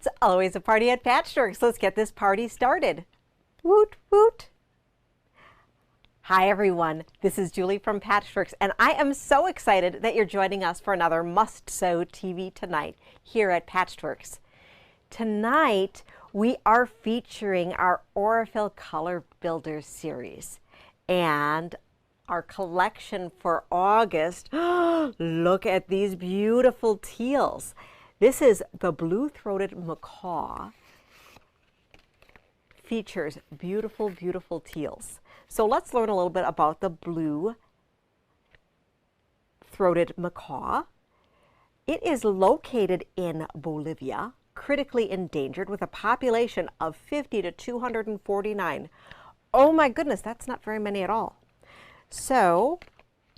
It's always a party at Patchworks. Let's get this party started. Woot, woot. Hi everyone, this is Julie from Patchworks, and I am so excited that you're joining us for another Must Sew TV tonight here at Patchworks. Tonight, we are featuring our Aurifil Color Builders series and our collection for August. Look at these beautiful teals. This is the blue-throated macaw. Features beautiful, beautiful teals. So let's learn a little bit about the blue-throated macaw. It is located in Bolivia, critically endangered, with a population of 50 to 249. Oh my goodness, that's not very many at all. So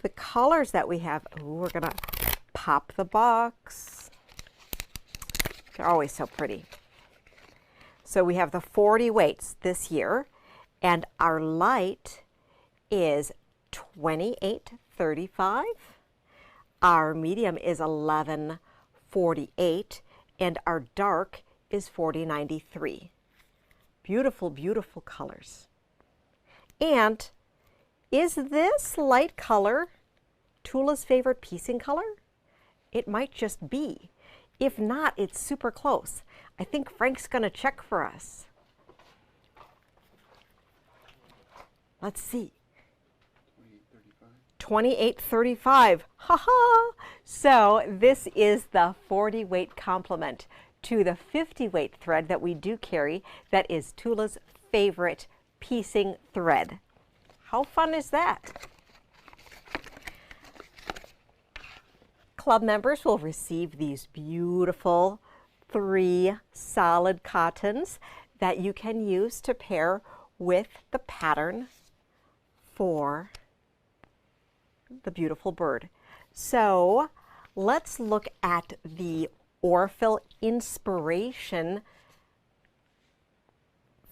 the colors that we have, we're gonna pop the box. They're always so pretty. So we have the 40 weights this year, and our light is 28.35. Our medium is 11.48, and our dark is 40.93. Beautiful, beautiful colors. And is this light color Tula's favorite piecing color? It might just be. If not, it's super close. I think Frank's gonna check for us. Let's see. 28.35. Ha-ha! So this is the 40 weight complement to the 50 weight thread that we do carry that is Tula's favorite piecing thread. How fun is that? Club members will receive these beautiful 3 solid cottons that you can use to pair with the pattern for the beautiful bird. So let's look at the Aurifil inspiration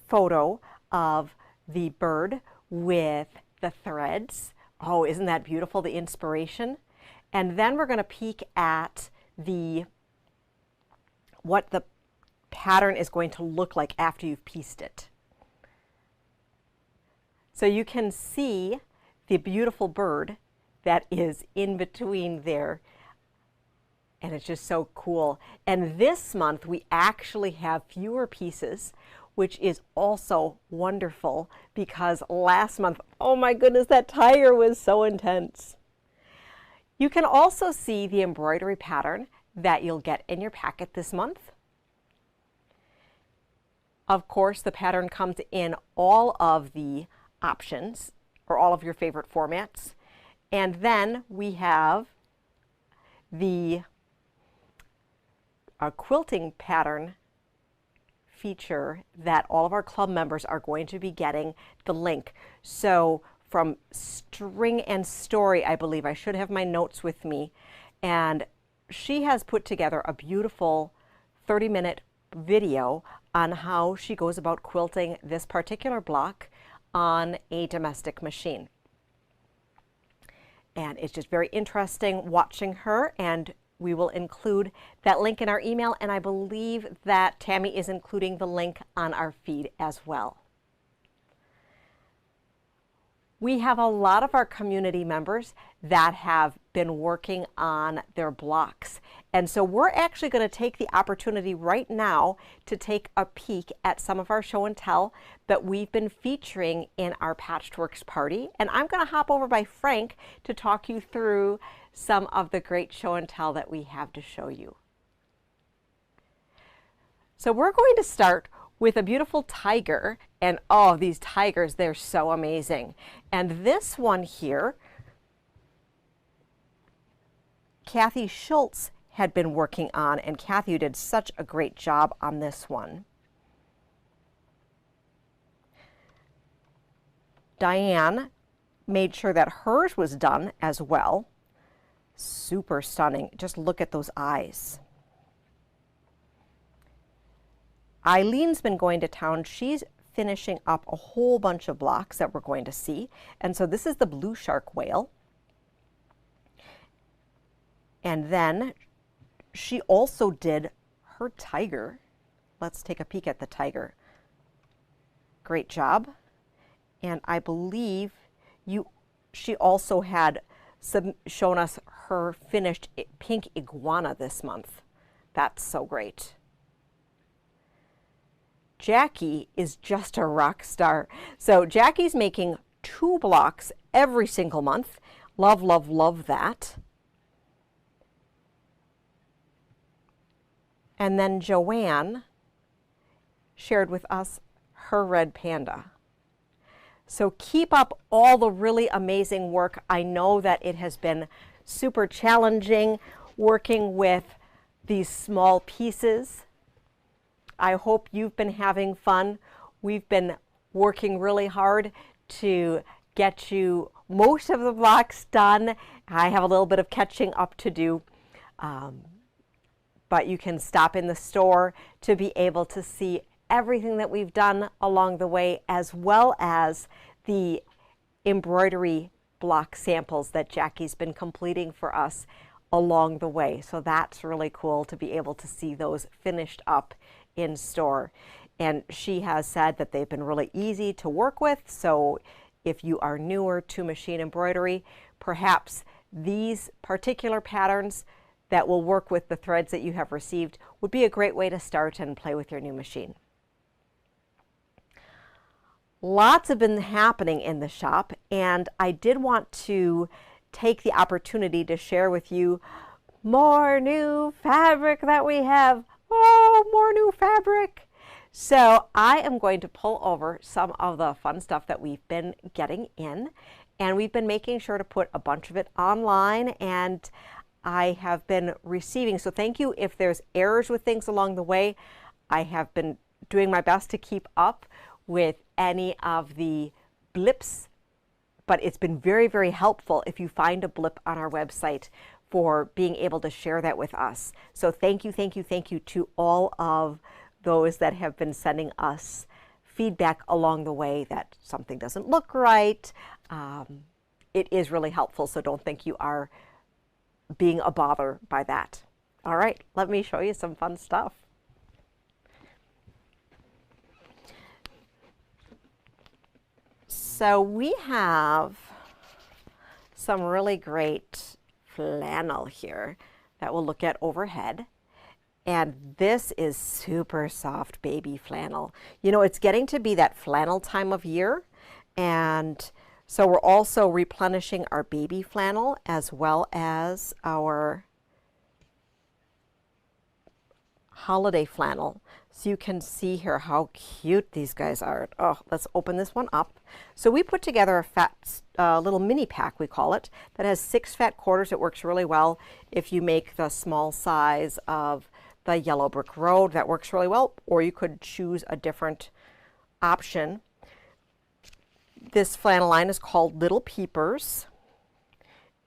photo of the bird with the threads. Oh, isn't that beautiful, the inspiration? And then we're going to peek at what the pattern is going to look like after you've pieced it. So you can see the beautiful bird that is in between there. And it's just so cool. And this month we actually have fewer pieces, which is also wonderful because last month, oh my goodness, that tiger was so intense. You can also see the embroidery pattern that you'll get in your packet this month. Of course, the pattern comes in all of the options or all of your favorite formats. And then we have the quilting pattern feature that all of our club members are going to be getting the link. So from String and Story, I believe, I should have my notes with me, and she has put together a beautiful 30-minute video on how she goes about quilting this particular block on a domestic machine. And it's just very interesting watching her, and we will include that link in our email, and I believe that Tammy is including the link on our feed as well. We have a lot of our community members that have been working on their blocks. And so we're actually going to take the opportunity right now to take a peek at some of our show and tell that we've been featuring in our Patchworks party. And I'm going to hop over by Frank to talk you through some of the great show and tell that we have to show you. So we're going to start with a beautiful tiger, and oh, these tigers, they're so amazing. And this one here, Kathy Schultz had been working on, and Kathy did such a great job on this one. Diane made sure that hers was done as well. Super stunning. Just look at those eyes. Eileen's been going to town. She's finishing up a whole bunch of blocks that we're going to see. And so this is the blue shark whale. And then she also did her tiger. let's take a peek at the tiger. Great job. And I believe she also had shown us her finished pink iguana this month. That's so great. Jackie is just a rock star. So Jackie's making 2 blocks every single month. Love, love, love that. And then Joanne shared with us her red panda. So keep up all the really amazing work. I know that it has been super challenging working with these small pieces. I hope you've been having fun. We've been working really hard to get you most of the blocks done. I have a little bit of catching up to do, but you can stop in the store to be able to see everything that we've done along the way, as well as the embroidery block samples that Jackie's been completing for us along the way. So that's really cool to be able to see those finished up in store. And she has said that they've been really easy to work with. So if you are newer to machine embroidery, perhaps these particular patterns that will work with the threads that you have received would be a great way to start and play with your new machine. Lots have been happening in the shop, and I did want to take the opportunity to share with you more new fabric that we have. Oh, more new fabric. So I am going to pull over some of the fun stuff that we've been getting in, and we've been making sure to put a bunch of it online, and I have been receiving, so thank you if there's errors with things along the way. I have been doing my best to keep up with any of the blips, but it's been very, very helpful if you find a blip on our website for being able to share that with us. So thank you, thank you, thank you to all of those that have been sending us feedback along the way that something doesn't look right. It is really helpful, so don't think you are being a bother by that. All right, let me show you some fun stuff. So we have some really great flannel here that we'll look at overhead. And this is super soft baby flannel. You know, it's getting to be that flannel time of year. And so we're also replenishing our baby flannel as well as our holiday flannel. So you can see here how cute these guys are. Oh, let's open this one up. So we put together a fat little mini pack, we call it, that has 6 fat quarters. It works really well if you make the small size of the yellow brick road. That works really well, or you could choose a different option. This flannel line is called Little Peepers.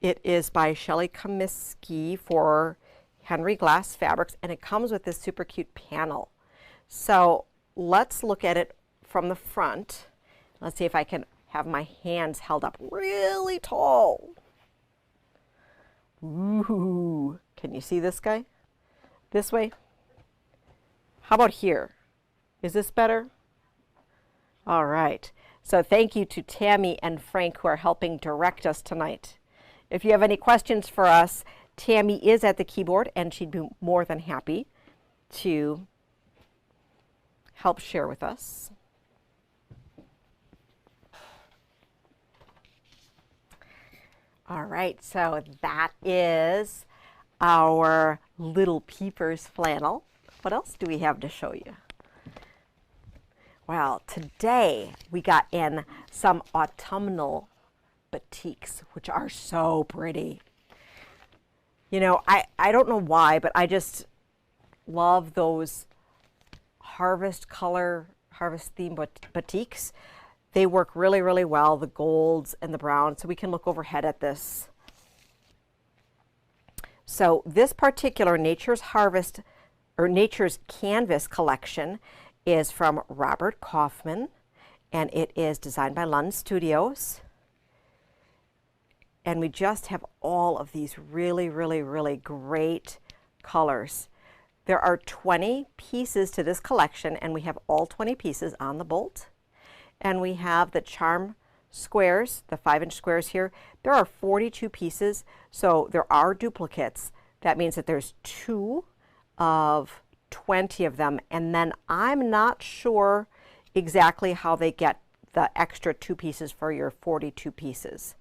It is by Shelly Comiskey for Henry Glass Fabrics, and it comes with this super cute panel. So let's look at it from the front. Let's see if I can have my hands held up really tall. Ooh, can you see this guy? This way? How about here? Is this better? All right. So thank you to Tammy and Frank who are helping direct us tonight. If you have any questions for us, Tammy is at the keyboard and she'd be more than happy to help share with us. All right, so that is our Little Peepers flannel. What else do we have to show you? Well, today we got in some autumnal batiks, which are so pretty. You know, I don't know why, but I just love those harvest color, harvest theme batiks. They work really, really well, the golds and the browns. So we can look overhead at this. So this particular Nature's Harvest or Nature's Canvas collection is from Robert Kaufman, and it is designed by Lund Studios. And we just have all of these really, really, really great colors. There are 20 pieces to this collection, and we have all 20 pieces on the bolt. And we have the charm squares, the 5-inch squares here. There are 42 pieces, so there are duplicates. That means that there's 2 of 20 of them, and then I'm not sure exactly how they get the extra 2 pieces for your 42 pieces.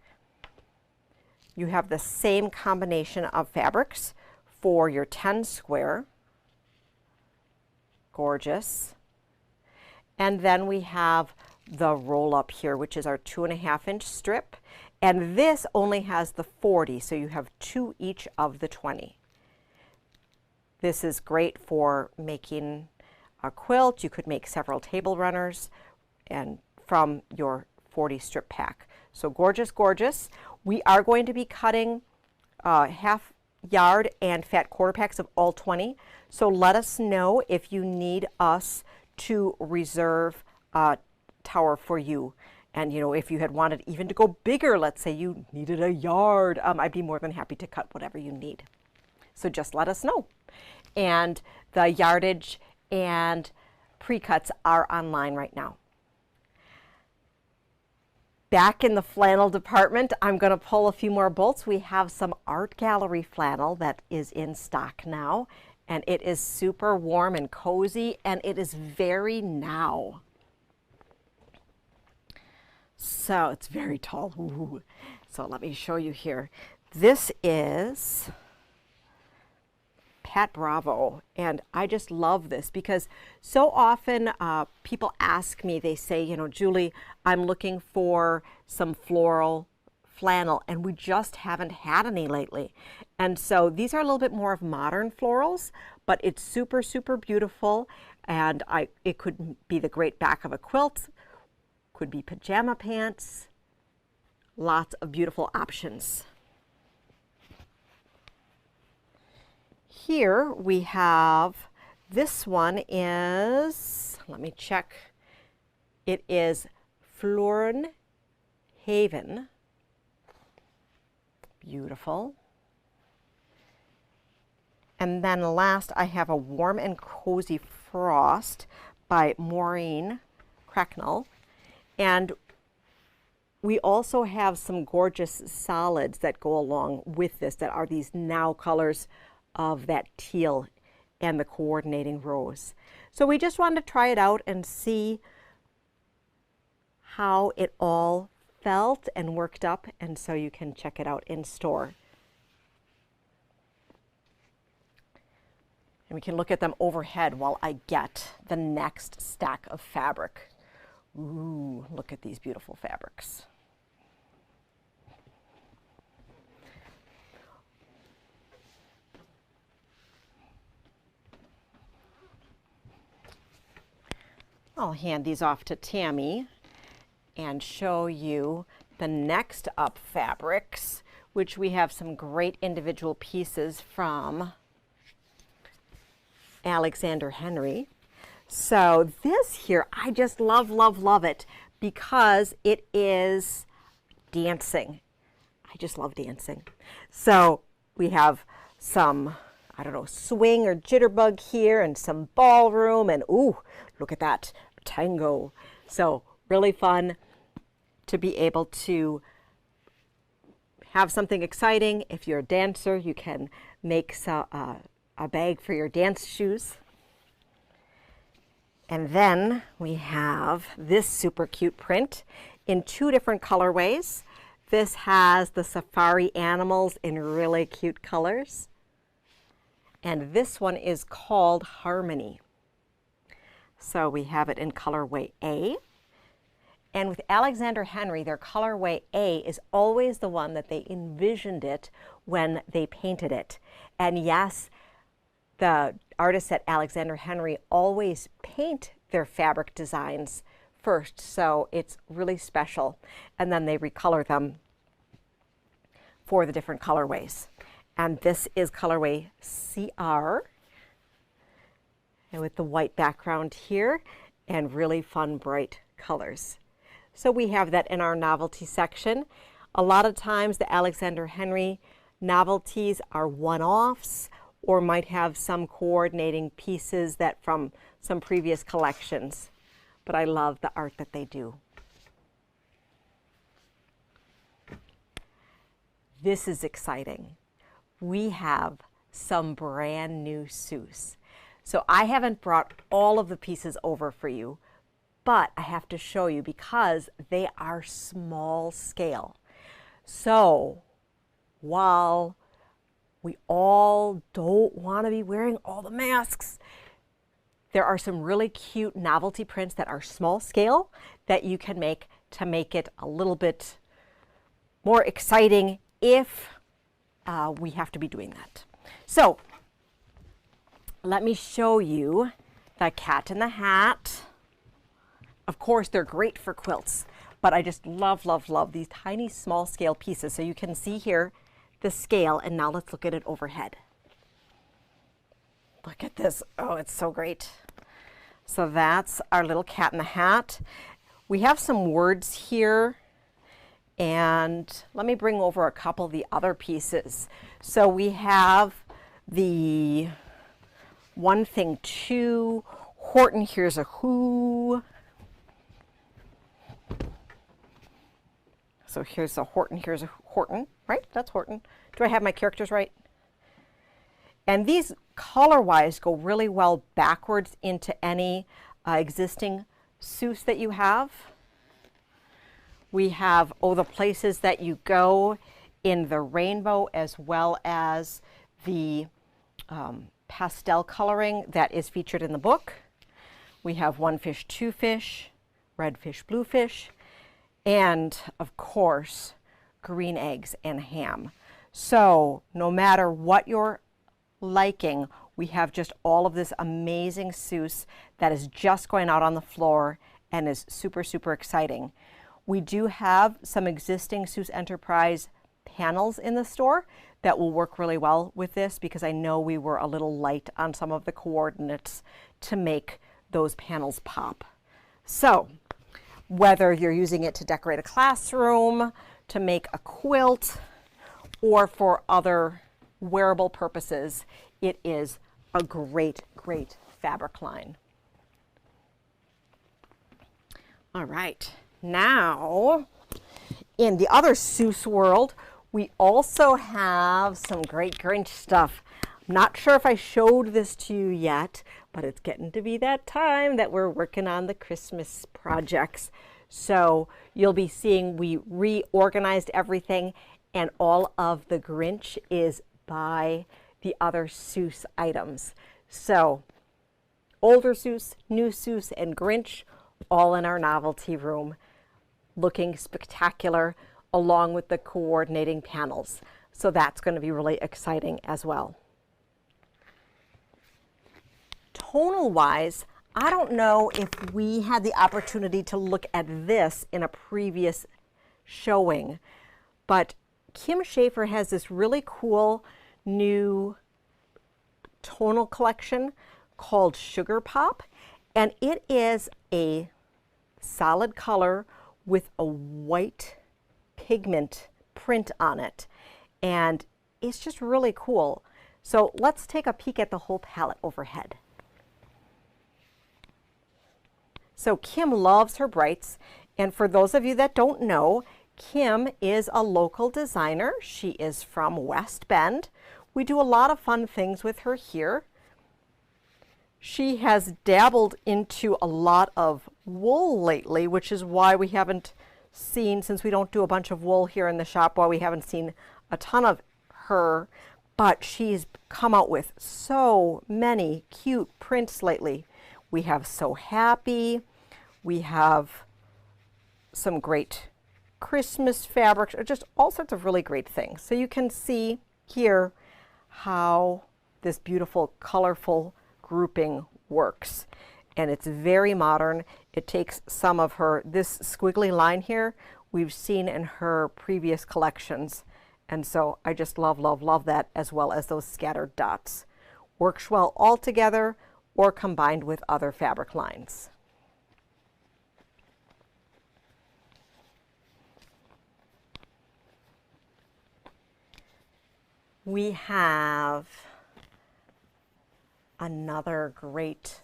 You have the same combination of fabrics for your 10 square. Gorgeous. And then we have the roll up here, which is our 2.5-inch strip. And this only has the 40, so you have 2 each of the 20. This is great for making a quilt. You could make several table runners and from your 40 strip pack. So gorgeous, gorgeous. We are going to be cutting half yard and fat quarter packs of all 20. So let us know if you need us to reserve a tower for you. And you know, if you had wanted even to go bigger, let's say you needed a yard, I'd be more than happy to cut whatever you need. So just let us know. And the yardage and pre-cuts are online right now. Back in the flannel department, I'm going to pull a few more bolts. We have some art gallery flannel that is in stock now, and it is super warm and cozy, and it is very now. So it's very tall. Ooh. So let me show you here. This is Pat Bravo, and I just love this because so often people ask me, they say, you know, Julie, I'm looking for some floral flannel, and we just haven't had any lately. And so these are a little bit more of modern florals, but it's super, super beautiful, and it could be the great back of a quilt, could be pajama pants, lots of beautiful options. Here we have, this one is, let me check, it is Florin Haven. Beautiful. And then last I have a Warm and Cozy Frost by Maureen Cracknell. And we also have some gorgeous solids that go along with this that are these now colors of that teal and the coordinating rose. So we just wanted to try it out and see how it all felt and worked up, and so you can check it out in store. And we can look at them overhead while I get the next stack of fabric. Ooh, look at these beautiful fabrics. I'll hand these off to Tammy and show you the next up fabrics, which we have some great individual pieces from Alexander Henry. So this here, I just love, love, love it because it is dancing. I just love dancing. So we have some, I don't know, swing or jitterbug here and some ballroom, and ooh, look at that, tango. So really fun to be able to have something exciting. If you're a dancer, you can make a bag for your dance shoes. And then we have this super cute print in 2 different colorways. This has the safari animals in really cute colors. And this one is called Harmony. So we have it in colorway A. And with Alexander Henry, their colorway A is always the one that they envisioned it when they painted it. And yes, the artists at Alexander Henry always paint their fabric designs first, so it's really special. And then they recolor them for the different colorways. And this is colorway CR, and with the white background here and really fun bright colors. So we have that in our novelty section. A lot of times the Alexander Henry novelties are one-offs, or might have some coordinating pieces that from some previous collections. But I love the art that they do. This is exciting. We have some brand new Seuss. So I haven't brought all of the pieces over for you, but I have to show you because they are small scale. So while we all don't want to be wearing all the masks, there are some really cute novelty prints that are small scale that you can make to make it a little bit more exciting if we have to be doing that. So let me show you the Cat in the Hat. Of course, they're great for quilts, but I just love, love, love these tiny small scale pieces. So you can see here the scale, and now let's look at it overhead. Look at this. Oh, it's so great. So that's our little Cat in the Hat. We have some words here, and let me bring over a couple of the other pieces. So we have the One Thing Two, Horton, here's a who. So here's a Horton, here's a Horton, right? That's Horton. Do I have my characters right? And these color-wise go really well backwards into any existing Seuss that you have. We have Oh, the Places That You Go in the rainbow, as well as the pastel coloring that is featured in the book. We have One Fish, Two Fish, Red Fish, Blue Fish, and of course, green eggs and ham. So no matter what you're liking, we have just all of this amazing Seuss that is just going out on the floor and is super, super exciting. We do have some existing Seuss Enterprise panels in the store that will work really well with this, because I know we were a little light on some of the coordinates to make those panels pop. So whether you're using it to decorate a classroom, to make a quilt, or for other wearable purposes, it is a great, great fabric line. All right, now in the other Seuss world, we also have some great Grinch stuff. I'm not sure if I showed this to you yet, but it's getting to be that time that we're working on the Christmas projects. So you'll be seeing we reorganized everything, and all of the Grinch is by the other Seuss items. So older Seuss, new Seuss, and Grinch all in our novelty room, looking spectacular along with the coordinating panels. So that's going to be really exciting as well. Tonal wise, I don't know if we had the opportunity to look at this in a previous showing, but Kim Schaefer has this really cool new tonal collection called Sugar Pop, and it is a solid color with a white pigment print on it, and it's just really cool. So let's take a peek at the whole palette overhead. So Kim loves her brights, and for those of you that don't know, Kim is a local designer. She is from West Bend. We do a lot of fun things with her here. She has dabbled into a lot of wool lately, which is why we haven't seen, since we don't do a bunch of wool here in the shop, why we haven't seen a ton of her, but she's come out with so many cute prints lately. We have So Happy, we have some great Christmas fabrics, or just all sorts of really great things. So you can see here how this beautiful, colorful grouping works. And it's very modern. It takes some of her, this squiggly line here, we've seen in her previous collections. And so I just love, love, love that, as well as those scattered dots. Works well all together or combined with other fabric lines. We have another great,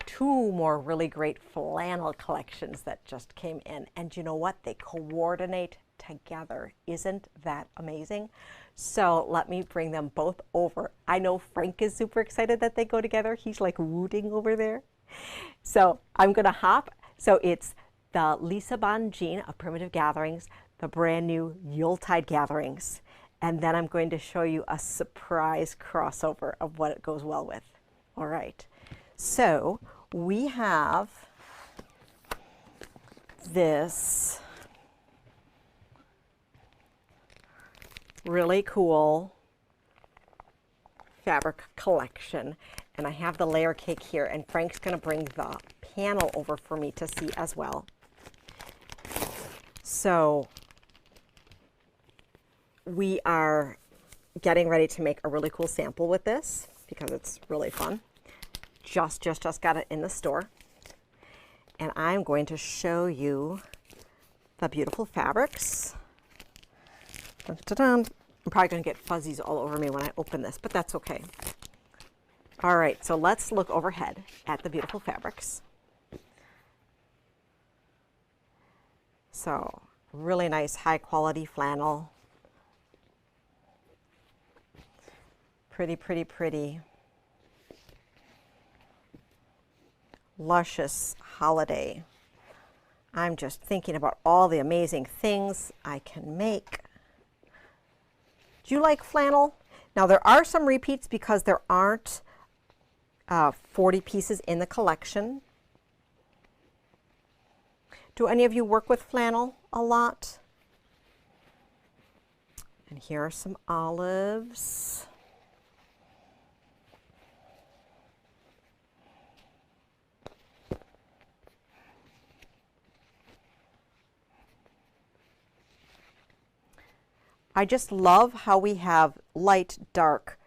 two more really great flannel collections that just came in. And you know what? They coordinate together. Isn't that amazing? So let me bring them both over. I know Frank is super excited that they go together. He's like rooting over there. So I'm going to hop. So it's the Lisa Bonjean of Primitive Gatherings, the brand new Yuletide Gatherings. And then I'm going to show you a surprise crossover of what it goes well with. All right. So we have this really cool fabric collection, and I have the layer cake here, and Frank's going to bring the panel over for me to see as well. So we are getting ready to make a really cool sample with this because it's really fun. Just got it in the store, and I'm going to show you the beautiful fabrics. Dun, dun, dun. I'm probably going to get fuzzies all over me when I open this, but that's okay. All right, so let's look overhead at the beautiful fabrics. So really nice high quality flannel. Pretty, pretty, pretty. Luscious holiday. I'm just thinking about all the amazing things I can make. Do you like flannel? Now there are some repeats because there aren't 40 pieces in the collection. Do any of you work with flannel a lot? And here are some olives. I just love how we have light, dark,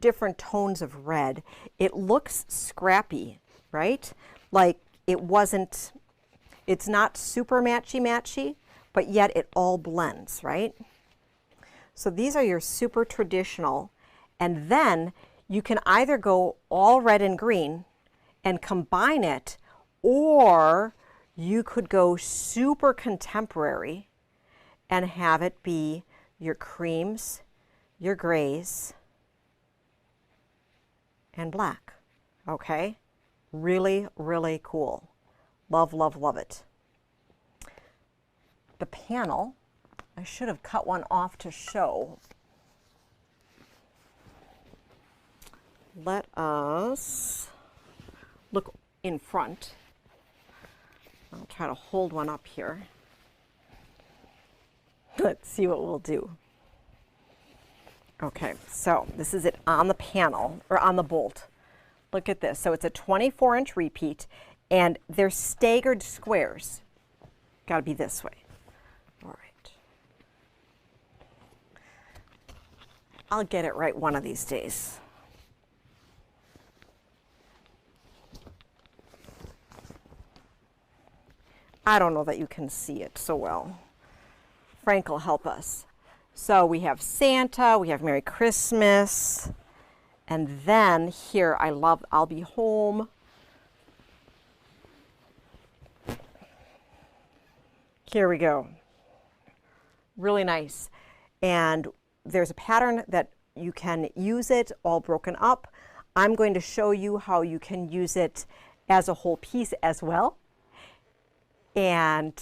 different tones of red. It looks scrappy, right? Like it's not super matchy-matchy, but yet it all blends, right? So these are your super traditional, and then you can either go all red and green and combine it, or you could go super contemporary and have it be your creams, your grays, and black. Okay? Really, really cool. Love, love, love it. The panel, I should have cut one off to show. Let us look in front. I'll try to hold one up here. Let's see what we'll do. Okay, so this is it on the panel, or on the bolt. Look at this. So it's a 24-inch repeat, and they're staggered squares. Got to be this way. All right. I'll get it right one of these days. I don't know that you can see it so well. Frank will help us. So we have Santa, we have Merry Christmas, and then here I love I'll Be Home. Here we go. Really nice. And there's a pattern that you can use it all broken up. I'm going to show you how you can use it as a whole piece as well. And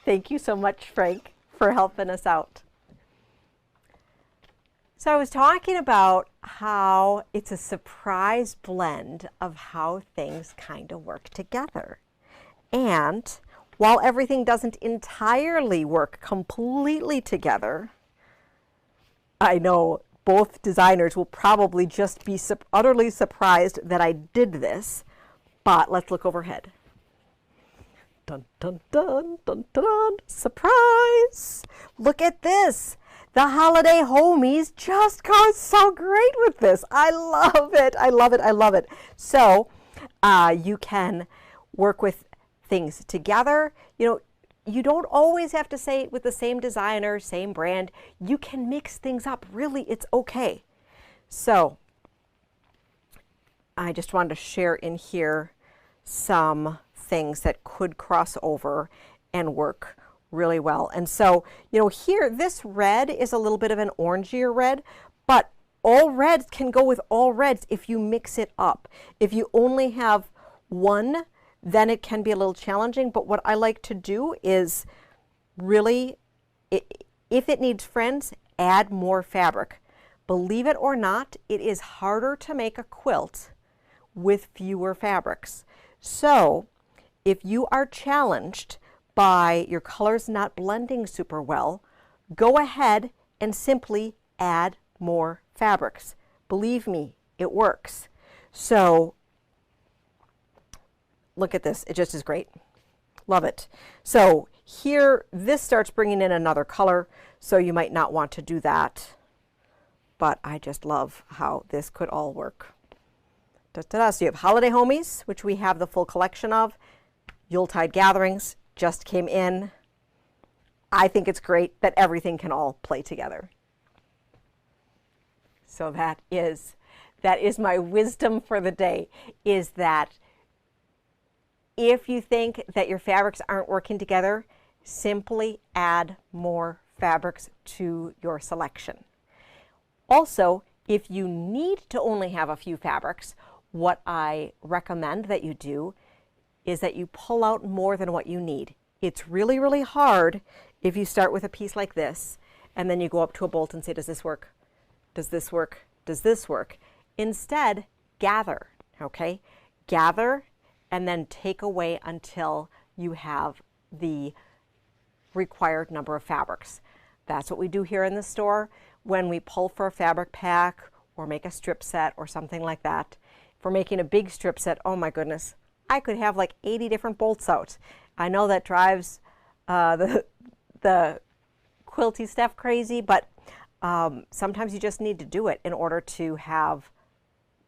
thank you so much, Frank, for helping us out. So I was talking about how it's a surprise blend of how things kind of work together. And while everything doesn't entirely work completely together, I know both designers will probably just be utterly surprised that I did this, but let's look overhead. Dun, dun, dun, dun, dun, dun. Surprise! Look at this. The holiday homies just go so great with this. I love it. I love it. I love it. So you can work with things together. You know, you don't always have to say it with the same designer, same brand. You can mix things up. Really, it's okay. So I just wanted to share in here some things that could cross over and work really well. And so, you know, here, this red is a little bit of an orangier red, but all reds can go with all reds if you mix it up. If you only have one, then it can be a little challenging. But what I like to do is really, if it needs friends, add more fabric. Believe it or not, it is harder to make a quilt with fewer fabrics. So if you are challenged by your colors not blending super well, go ahead and simply add more fabrics. Believe me, it works. So look at this, it just is great. Love it. So here, this starts bringing in another color, so you might not want to do that. But I just love how this could all work. So you have Holiday Homies, which we have the full collection of. Yuletide Gatherings just came in. I think it's great that everything can all play together. So that is my wisdom for the day, is that if you think that your fabrics aren't working together, simply add more fabrics to your selection. Also, if you need to only have a few fabrics, what I recommend that you do is that you pull out more than what you need. It's really, really hard if you start with a piece like this and then you go up to a bolt and say, does this work? Does this work? Does this work? Instead, gather, okay? Gather and then take away until you have the required number of fabrics. That's what we do here in the store when we pull for a fabric pack or make a strip set or something like that. If we're making a big strip set, oh my goodness, I could have like 80 different bolts out. I know that drives the quilty stuff crazy, but sometimes you just need to do it in order to have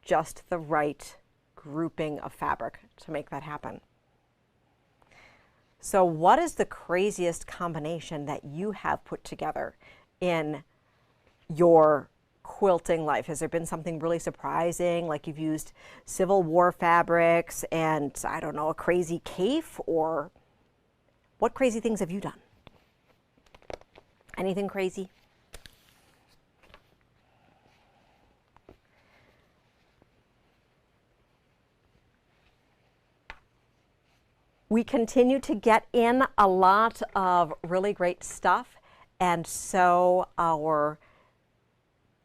just the right grouping of fabric to make that happen. So what is the craziest combination that you have put together in your quilting life? Has there been something really surprising, like you've used Civil War fabrics and, I don't know, a crazy cape? Or what crazy things have you done? Anything crazy? We continue to get in a lot of really great stuff, and so our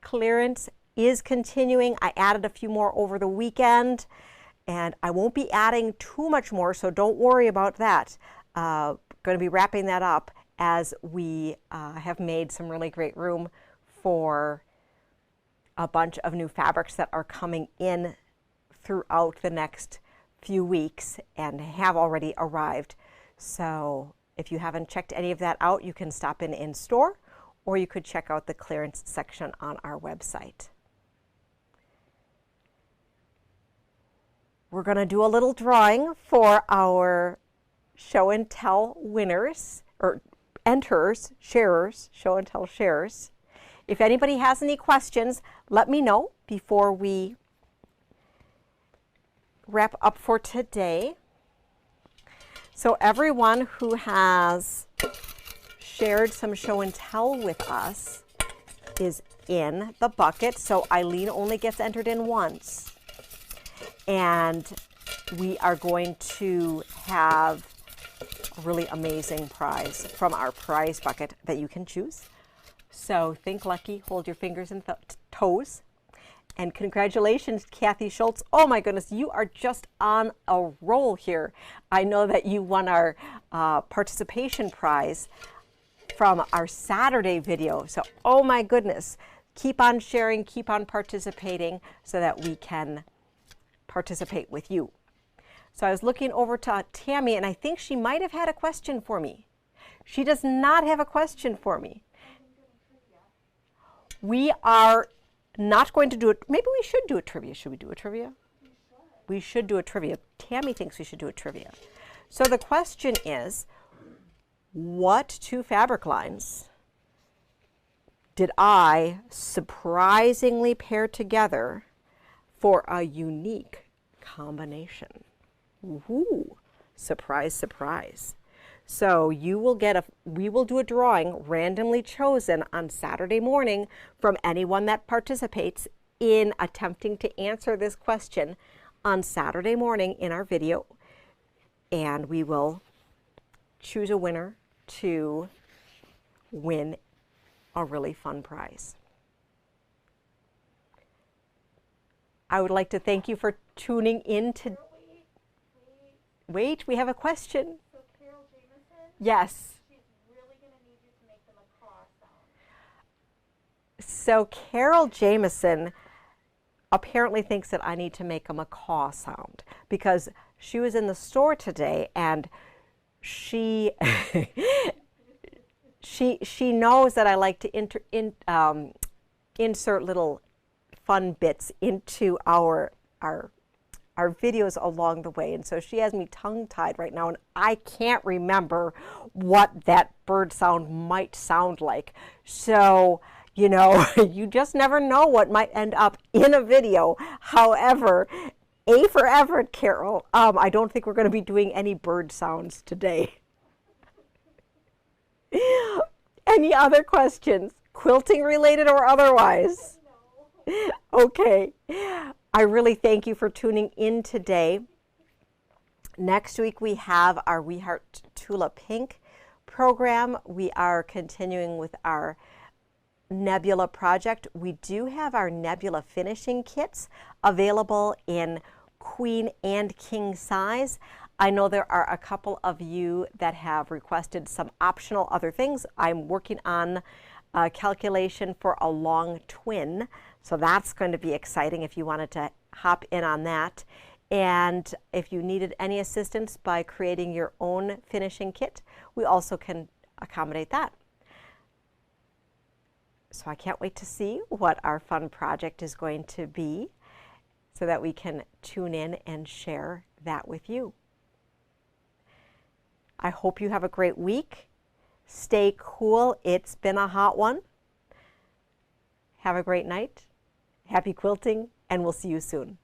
clearance is continuing. I added a few more over the weekend, and I won't be adding too much more, so don't worry about that. Going to be wrapping that up as we have made some really great room for a bunch of new fabrics that are coming in throughout the next few weeks and have already arrived. So if you haven't checked any of that out, you can stop in store, or you could check out the clearance section on our website. We're going to do a little drawing for our show and tell winners, or enters, sharers, show and tell sharers. If anybody has any questions, let me know before we wrap up for today. So everyone who has shared some show and tell with us is in the bucket. So Eileen only gets entered in once. And we are going to have a really amazing prize from our prize bucket that you can choose. So think lucky, hold your fingers and toes. And congratulations, Kathy Schultz. Oh my goodness, you are just on a roll here. I know that you won our participation prize from our Saturday video. So, oh my goodness, keep on sharing, keep on participating so that we can participate with you. So I was looking over to Tammy, and I think she might have had a question for me. She does not have a question for me. We are not going to do it. Maybe we should do a trivia. Should we do a trivia? We should do a trivia. Tammy thinks we should do a trivia. So the question is, what two fabric lines did I surprisingly pair together for a unique combination. Ooh, surprise, surprise. So you will get we will do a drawing randomly chosen on Saturday morning from anyone that participates in attempting to answer this question on Saturday morning in our video. And we will choose a winner to win a really fun prize. I would like to thank you for tuning in to... Wait, we have a question. So Carol Jameson? Yes. She's really going to need you to make the macaw sound. So Carol Jameson apparently thinks that I need to make a macaw sound because she was in the store today and she she knows that I like to insert little fun bits into our videos along the way, and so she has me tongue-tied right now, and I can't remember what that bird sound might sound like. So, you know, you just never know what might end up in a video. However, A for effort, Carol. I don't think we're going to be doing any bird sounds today. Any other questions, quilting related or otherwise? No. Okay. I really thank you for tuning in today. Next week we have our We Heart Tula Pink program. We are continuing with our Nebula project. We do have our Nebula finishing kits available in queen and king size. I know there are a couple of you that have requested some optional other things. I'm working on a calculation for a long twin, so that's going to be exciting if you wanted to hop in on that. And if you needed any assistance by creating your own finishing kit, we also can accommodate that. So I can't wait to see what our fun project is going to be so that we can tune in and share that with you. I hope you have a great week. Stay cool. It's been a hot one. Have a great night. Happy quilting, and we'll see you soon.